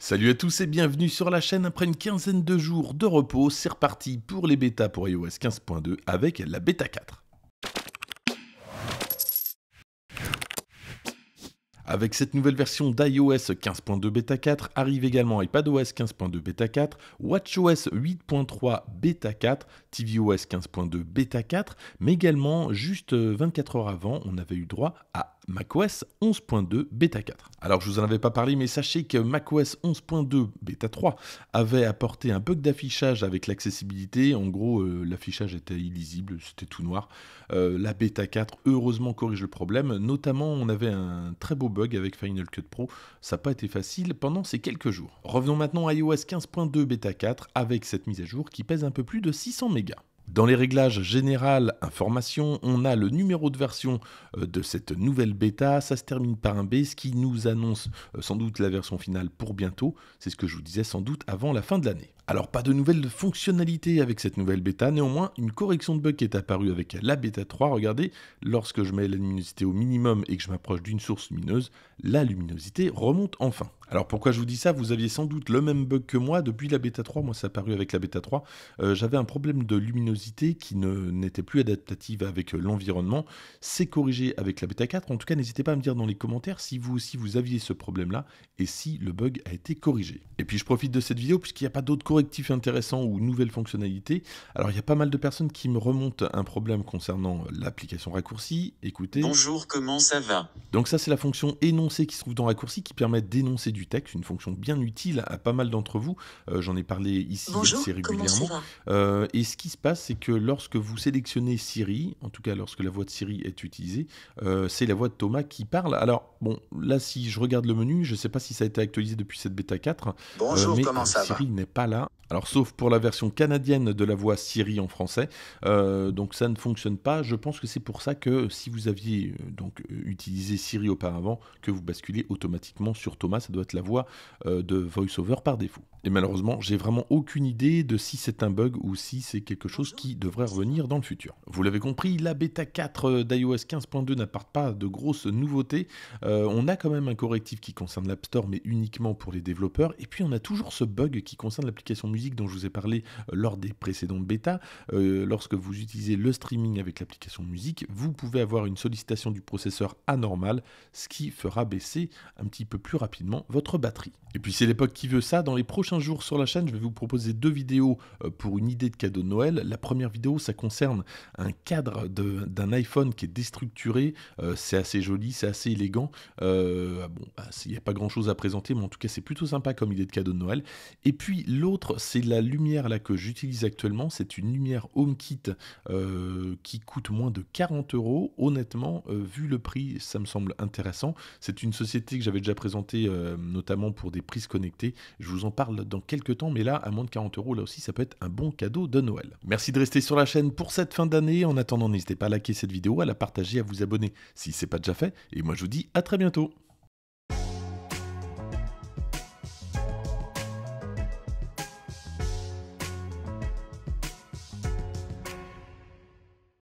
Salut à tous et bienvenue sur la chaîne. Après une quinzaine de jours de repos, c'est reparti pour les bêtas pour iOS 15.2 avec la bêta 4. Avec cette nouvelle version d'iOS 15.2 bêta 4, arrive également iPadOS 15.2 bêta 4, WatchOS 8.3 bêta 4, tvOS 15.2 bêta 4, mais également, juste 24 heures avant, on avait eu droit à macOS 11.2 bêta 4. Alors je vous en avais pas parlé, mais sachez que macOS 11.2 bêta 3 avait apporté un bug d'affichage avec l'accessibilité. En gros, l'affichage était illisible, c'était tout noir. La bêta 4, heureusement, corrige le problème. Notamment, on avait un très beau bug avec Final Cut Pro. Ça n'a pas été facile pendant ces quelques jours. Revenons maintenant à iOS 15.2 bêta 4 avec cette mise à jour qui pèse un peu plus de 600 mégas. Dans les réglages général information, on a le numéro de version de cette nouvelle bêta. Ça se termine par un B, ce qui nous annonce sans doute la version finale pour bientôt. C'est ce que je vous disais, sans doute avant la fin de l'année. Alors pas de nouvelles fonctionnalités avec cette nouvelle bêta, néanmoins une correction de bug qui est apparue avec la bêta 3. Regardez, lorsque je mets la luminosité au minimum et que je m'approche d'une source lumineuse, la luminosité remonte enfin. Alors pourquoi je vous dis ça? Vous aviez sans doute le même bug que moi depuis la bêta 3, moi ça a apparu avec la bêta 3. J'avais un problème de luminosité qui n'était plus adaptative avec l'environnement. C'est corrigé avec la bêta 4, en tout cas n'hésitez pas à me dire dans les commentaires si vous aussi vous aviez ce problème-là et si le bug a été corrigé. Et puis je profite de cette vidéo puisqu'il n'y a pas d'autres correctifs intéressants ou nouvelles fonctionnalités. Alors il y a pas mal de personnes qui me remontent un problème concernant l'application raccourci. Écoutez. Bonjour, comment ça va? Donc ça c'est la fonction énoncer qui se trouve dans raccourci qui permet d'énoncer du texte, une fonction bien utile à pas mal d'entre vous. J'en ai parlé ici assez régulièrement. Et ce qui se passe, c'est que lorsque vous sélectionnez Siri, en tout cas lorsque la voix de Siri est utilisée, c'est la voix de Thomas qui parle. Alors bon, là si je regarde le menu, je ne sais pas si ça a été actualisé depuis cette bêta 4. Bonjour, mais comment ça va? Siri n'est pas là. Alors sauf pour la version canadienne de la voix Siri en français, donc ça ne fonctionne pas. Je pense que c'est pour ça que si vous aviez utilisé Siri auparavant, que vous basculez automatiquement sur Thomas, ça doit être la voix de VoiceOver par défaut. Et malheureusement, j'ai vraiment aucune idée de si c'est un bug ou si c'est quelque chose qui devrait revenir dans le futur. Vous l'avez compris, la bêta 4 d'iOS 15.2 n'apporte pas de grosses nouveautés. On a quand même un correctif qui concerne l'App Store, mais uniquement pour les développeurs. Et puis on a toujours ce bug qui concerne l'application musique dont je vous ai parlé lors des précédentes bêtas. Lorsque vous utilisez le streaming avec l'application musique, vous pouvez avoir une sollicitation du processeur anormale, ce qui fera baisser un petit peu plus rapidement votre batterie. Et puis c'est l'époque qui veut ça. Dans les prochains jours sur la chaîne, je vais vous proposer 2 vidéos pour une idée de cadeau de Noël. La première vidéo, ça concerne un cadre d'un iPhone qui est déstructuré. C'est assez joli, c'est assez élégant. Il n'y a pas grand chose à présenter, mais en tout cas c'est plutôt sympa comme idée de cadeau de Noël. Et puis l'autre, c'est la lumière là que j'utilise actuellement. C'est une lumière HomeKit qui coûte moins de 40 €. Honnêtement, vu le prix, ça me semble intéressant. C'est une société que j'avais déjà présentée notamment pour des prises connectées. Je vous en parle dans quelques temps, mais là, à moins de 40 €, là aussi, ça peut être un bon cadeau de Noël. Merci de rester sur la chaîne pour cette fin d'année. En attendant, n'hésitez pas à liker cette vidéo, à la partager, à vous abonner si ce n'est pas déjà fait. Et moi, je vous dis à très bientôt.